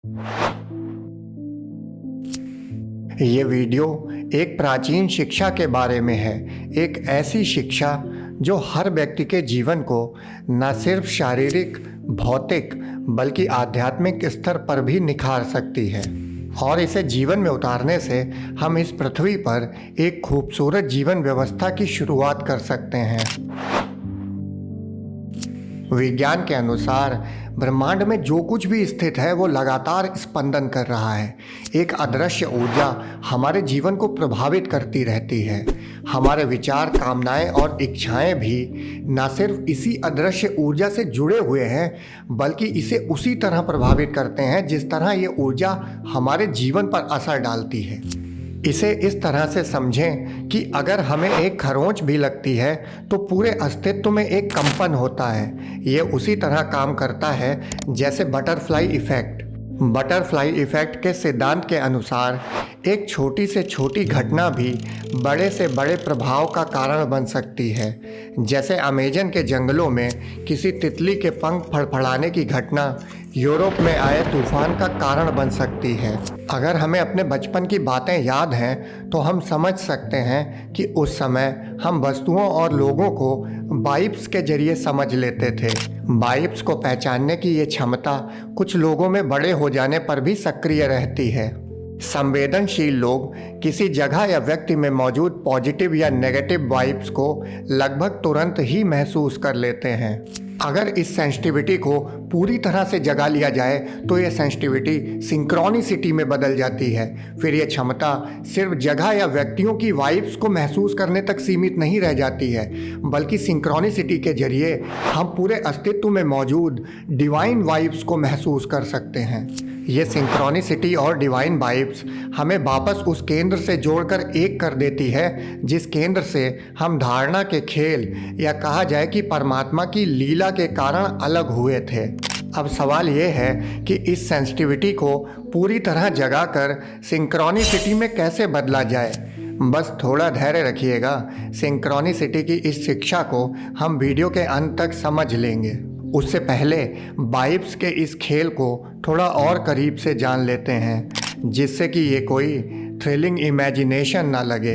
ये वीडियो एक प्राचीन शिक्षा के बारे में है। एक ऐसी शिक्षा जो हर व्यक्ति के जीवन को न सिर्फ शारीरिक, भौतिक बल्कि आध्यात्मिक स्तर पर भी निखार सकती है और इसे जीवन में उतारने से हम इस पृथ्वी पर एक खूबसूरत जीवन व्यवस्था की शुरुआत कर सकते हैं। विज्ञान के अनुसार ब्रह्मांड में जो कुछ भी स्थित है वो लगातार स्पंदन कर रहा है। एक अदृश्य ऊर्जा हमारे जीवन को प्रभावित करती रहती है। हमारे विचार, कामनाएं और इच्छाएं भी न सिर्फ इसी अदृश्य ऊर्जा से जुड़े हुए हैं बल्कि इसे उसी तरह प्रभावित करते हैं जिस तरह ये ऊर्जा हमारे जीवन पर असर डालती है। इसे इस तरह से समझें कि अगर हमें एक खरोंच भी लगती है तो पूरे अस्तित्व में एक कंपन होता है। ये उसी तरह काम करता है जैसे बटरफ्लाई इफ़ेक्ट। बटरफ्लाई इफ़ेक्ट के सिद्धांत के अनुसार एक छोटी से छोटी घटना भी बड़े से बड़े प्रभाव का कारण बन सकती है। जैसे अमेजन के जंगलों में किसी तितली के पंख फड़फड़ाने की घटना यूरोप में आए तूफान का कारण बन सकती है। अगर हमें अपने बचपन की बातें याद हैं तो हम समझ सकते हैं कि उस समय हम वस्तुओं और लोगों को वाइब्स के जरिए समझ लेते थे। वाइब्स को पहचानने की ये क्षमता कुछ लोगों में बड़े हो जाने पर भी सक्रिय रहती है। संवेदनशील लोग किसी जगह या व्यक्ति में मौजूद पॉजिटिव या नेगेटिव वाइब्स को लगभग तुरंत ही महसूस कर लेते हैं। अगर इस सेंसिटिविटी को पूरी तरह से जगा लिया जाए तो यह सेंसिटिविटी सिंक्रोनिसिटी में बदल जाती है। फिर यह क्षमता सिर्फ जगह या व्यक्तियों की वाइब्स को महसूस करने तक सीमित नहीं रह जाती है बल्कि सिंक्रोनिसिटी के जरिए हम पूरे अस्तित्व में मौजूद डिवाइन वाइब्स को महसूस कर सकते हैं। ये सिंक्रोनिसिटी और डिवाइन वाइब्स हमें वापस उस केंद्र से जोड़कर एक कर देती है जिस केंद्र से हम धारणा के खेल या कहा जाए कि परमात्मा की लीला के कारण अलग हुए थे। अब सवाल ये है कि इस सेंसिटिविटी को पूरी तरह जगाकर सिंक्रोनिसिटी में कैसे बदला जाए। बस थोड़ा धैर्य रखिएगा। सिंक्रोनिसिटी की इस शिक्षा को हम वीडियो के अंत तक समझ लेंगे। उससे पहले वाइब्स के इस खेल को थोड़ा और करीब से जान लेते हैं जिससे कि ये कोई थ्रिलिंग इमेजिनेशन ना लगे।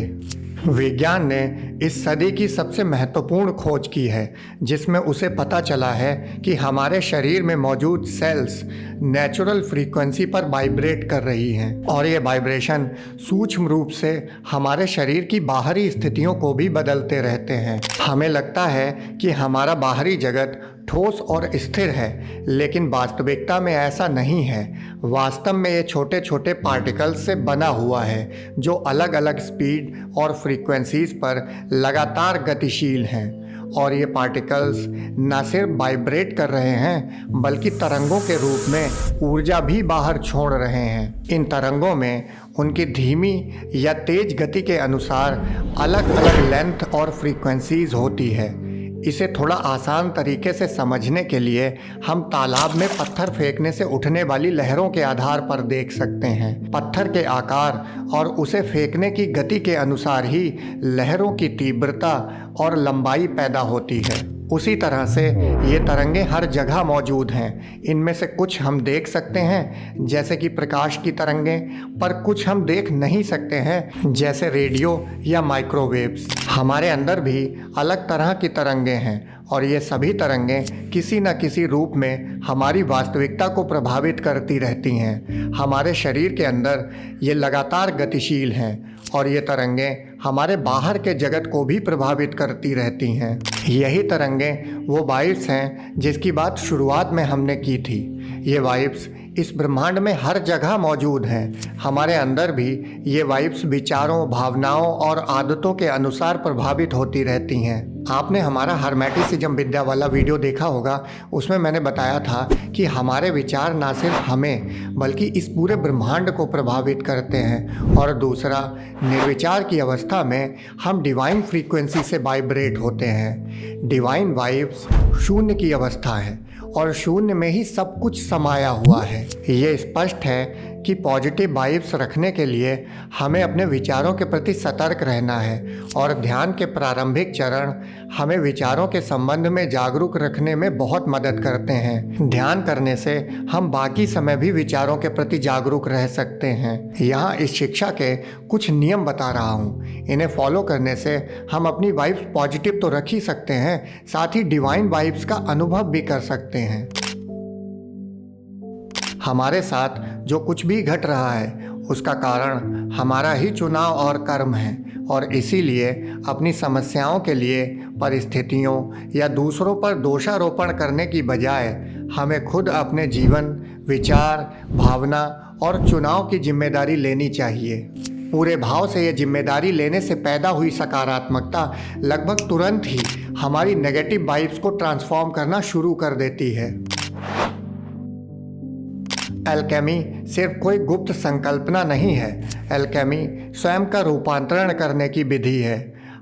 विज्ञान ने इस सदी की सबसे महत्वपूर्ण खोज की है जिसमें उसे पता चला है कि हमारे शरीर में मौजूद सेल्स नेचुरल फ्रीक्वेंसी पर वाइब्रेट कर रही हैं और ये वाइब्रेशन सूक्ष्म रूप से हमारे शरीर की बाहरी स्थितियों को भी बदलते रहते हैं। हमें लगता है कि हमारा बाहरी जगत ठोस और स्थिर है लेकिन वास्तविकता में ऐसा नहीं है। वास्तव में ये छोटे छोटे पार्टिकल्स से बना हुआ है जो अलग अलग स्पीड और फ्रीक्वेंसीज पर लगातार गतिशील हैं और ये पार्टिकल्स न सिर्फ वाइब्रेट कर रहे हैं बल्कि तरंगों के रूप में ऊर्जा भी बाहर छोड़ रहे हैं। इन तरंगों में उनकी धीमी या तेज गति के अनुसार अलग अलग लेंथ और फ्रीक्वेंसीज होती है। इसे थोड़ा आसान तरीके से समझने के लिए हम तालाब में पत्थर फेंकने से उठने वाली लहरों के आधार पर देख सकते हैं। पत्थर के आकार और उसे फेंकने की गति के अनुसार ही लहरों की तीव्रता और लंबाई पैदा होती है। उसी तरह से ये तरंगे हर जगह मौजूद हैं। इनमें से कुछ हम देख सकते हैं जैसे कि प्रकाश की तरंगें, पर कुछ हम देख नहीं सकते हैं जैसे रेडियो या माइक्रोवेव्स। हमारे अंदर भी अलग तरह की तरंगें हैं और ये सभी तरंगें किसी न किसी रूप में हमारी वास्तविकता को प्रभावित करती रहती हैं। हमारे शरीर के अंदर ये लगातार गतिशील हैं और ये तरंगें हमारे बाहर के जगत को भी प्रभावित करती रहती हैं। यही तरंगें वो वाइब्स हैं जिसकी बात शुरुआत में हमने की थी। ये वाइब्स इस ब्रह्मांड में हर जगह मौजूद हैं। हमारे अंदर भी ये वाइब्स विचारों, भावनाओं और आदतों के अनुसार प्रभावित होती रहती हैं। आपने हमारा हर्मेटिसिज्म विद्या वाला वीडियो देखा होगा। उसमें मैंने बताया था कि हमारे विचार ना सिर्फ हमें बल्कि इस पूरे ब्रह्मांड को प्रभावित करते हैं और दूसरा, निर्विचार की अवस्था में हम डिवाइन फ्रीक्वेंसी से वाइब्रेट होते हैं। डिवाइन वाइब्स शून्य की अवस्था है और शून्य में ही सब कुछ समाया हुआ है। ये स्पष्ट है कि पॉजिटिव वाइब्स रखने के लिए हमें अपने विचारों के प्रति सतर्क रहना है और ध्यान के प्रारंभिक चरण हमें विचारों के संबंध में जागरूक रखने में बहुत मदद करते हैं। ध्यान करने से हम बाकी समय भी विचारों के प्रति जागरूक रह सकते हैं। यहाँ इस शिक्षा के कुछ नियम बता रहा हूँ। इन्हें फॉलो करने से हम अपनी वाइब्स पॉजिटिव तो रख ही सकते हैं, साथ ही डिवाइन वाइब्स का अनुभव भी कर सकते हैं। हमारे साथ जो कुछ भी घट रहा है उसका कारण हमारा ही चुनाव और कर्म है, और इसीलिए अपनी समस्याओं के लिए परिस्थितियों या दूसरों पर दोषारोपण करने की बजाय हमें खुद अपने जीवन, विचार, भावना और चुनाव की जिम्मेदारी लेनी चाहिए। पूरे भाव से ये जिम्मेदारी लेने से पैदा हुई सकारात्मकता लगभग तुरंत ही हमारी नेगेटिव वाइब्स को ट्रांसफॉर्म करना शुरू कर देती है। एल्केमी सिर्फ कोई गुप्त संकल्पना नहीं है। एल्केमी स्वयं का रूपांतरण करने की विधि है।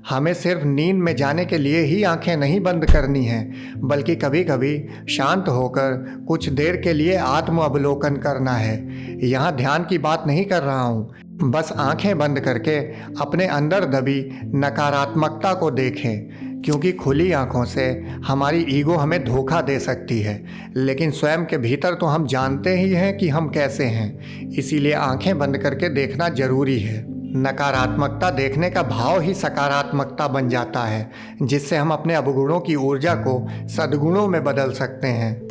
हमें सिर्फ नींद में जाने के लिए ही आंखें नहीं बंद करनी हैं, बल्कि कभी कभी शांत होकर कुछ देर के लिए आत्म अवलोकन करना है। यहाँ ध्यान की बात नहीं कर रहा हूँ, बस आंखें बंद करके अपने अंदर दबी नकारात्मकता को देखें, क्योंकि खुली आंखों से हमारी ईगो हमें धोखा दे सकती है, लेकिन स्वयं के भीतर तो हम जानते ही हैं कि हम कैसे हैं। इसीलिए आंखें बंद करके देखना जरूरी है। नकारात्मकता देखने का भाव ही सकारात्मकता बन जाता है, जिससे हम अपने अवगुणों की ऊर्जा को सद्गुणों में बदल सकते हैं।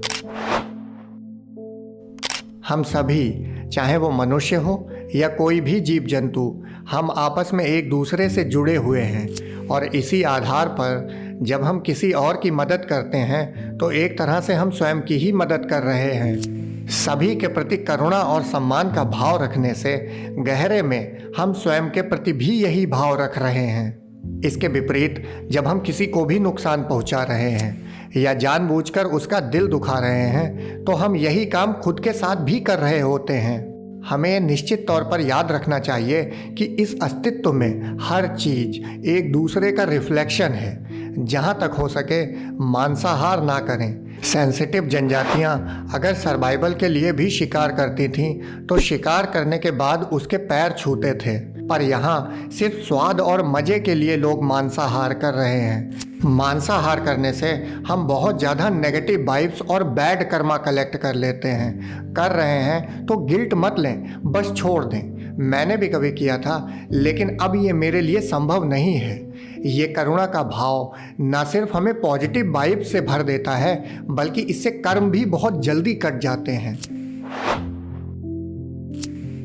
हम सभी, चाहे वो मनुष्य हो या कोई भी जीव जंतु, हम आपस में एक दूसरे से जुड़े हुए हैं, और इसी आधार पर जब हम किसी और की मदद करते हैं तो एक तरह से हम स्वयं की ही मदद कर रहे हैं। सभी के प्रति करुणा और सम्मान का भाव रखने से गहरे में हम स्वयं के प्रति भी यही भाव रख रहे हैं। इसके विपरीत जब हम किसी को भी नुकसान पहुंचा रहे हैं या जानबूझकर उसका दिल दुखा रहे हैं, तो हम यही काम खुद के साथ भी कर रहे होते हैं। हमें निश्चित तौर पर याद रखना चाहिए कि इस अस्तित्व में हर चीज़ एक दूसरे का रिफ्लेक्शन है। जहाँ तक हो सके मांसाहार ना करें। सेंसिटिव जनजातियाँ अगर सर्वाइवल के लिए भी शिकार करती थीं तो शिकार करने के बाद उसके पैर छूते थे, पर यहाँ सिर्फ स्वाद और मज़े के लिए लोग मांसाहार कर रहे हैं। मांसाहार करने से हम बहुत ज़्यादा नेगेटिव वाइब्स और बैड कर्मा कलेक्ट कर लेते हैं। कर रहे हैं तो गिल्ट मत लें, बस छोड़ दें। मैंने भी कभी किया था, लेकिन अब ये मेरे लिए संभव नहीं है। ये करुणा का भाव न सिर्फ हमें पॉजिटिव वाइब्स से भर देता है, बल्कि इससे कर्म भी बहुत जल्दी कट जाते हैं।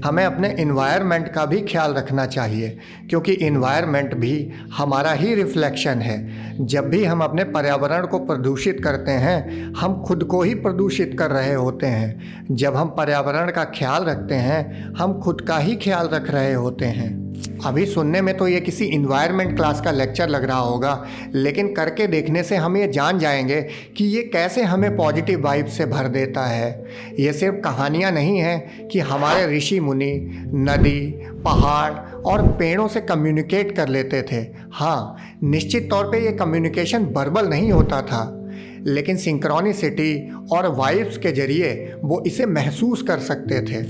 हमें अपने इन्वायरमेंट का भी ख्याल रखना चाहिए, क्योंकि इन्वायरमेंट भी हमारा ही रिफ्लेक्शन है। जब भी हम अपने पर्यावरण को प्रदूषित करते हैं, हम खुद को ही प्रदूषित कर रहे होते हैं। जब हम पर्यावरण का ख्याल रखते हैं, हम खुद का ही ख्याल रख रहे होते हैं। अभी सुनने में तो ये किसी इन्वायरमेंट क्लास का लेक्चर लग रहा होगा, लेकिन करके देखने से हम ये जान जाएंगे कि ये कैसे हमें पॉजिटिव वाइब से भर देता है। ये सिर्फ कहानियाँ नहीं हैं कि हमारे ऋषि मुनि नदी, पहाड़ और पेड़ों से कम्युनिकेट कर लेते थे। हाँ, निश्चित तौर पे ये कम्युनिकेशन वर्बल नहीं होता था, लेकिन सिंक्रोनिसिटी और वाइब्स के जरिए वो इसे महसूस कर सकते थे।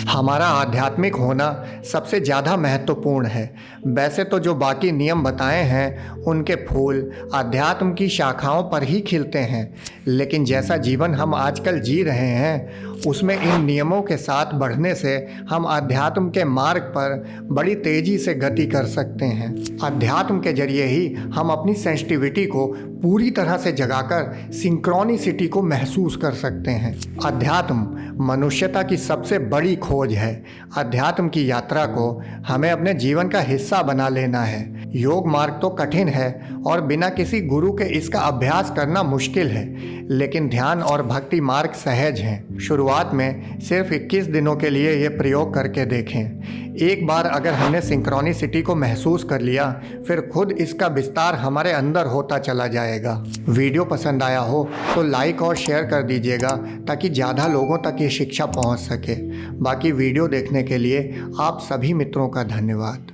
हमारा आध्यात्मिक होना सबसे ज़्यादा महत्वपूर्ण है। वैसे तो जो बाकी नियम बताए हैं उनके फूल अध्यात्म की शाखाओं पर ही खिलते हैं, लेकिन जैसा जीवन हम आजकल जी रहे हैं उसमें इन नियमों के साथ बढ़ने से हम अध्यात्म के मार्ग पर बड़ी तेज़ी से गति कर सकते हैं। अध्यात्म के जरिए ही हम अपनी सेंसिटिविटी को पूरी तरह से जगाकर सिंक्रोनिसिटी को महसूस कर सकते हैं। अध्यात्म मनुष्यता की सबसे बड़ी खोज है। अध्यात्म की यात्रा को हमें अपने जीवन का हिस्सा बना लेना है। योग मार्ग तो कठिन है और बिना किसी गुरु के इसका अभ्यास करना मुश्किल है, लेकिन ध्यान और भक्ति मार्ग सहज हैं। शुरुआत में सिर्फ 21 दिनों के लिए ये प्रयोग करके देखें। एक बार अगर हमने सिंक्रोनिसिटी को महसूस कर लिया, फिर खुद इसका विस्तार हमारे अंदर होता चला जाएगा। वीडियो पसंद आया हो तो लाइक और शेयर कर दीजिएगा ताकि ज़्यादा लोगों तक ये शिक्षा पहुंच सके। बाकी वीडियो देखने के लिए आप सभी मित्रों का धन्यवाद।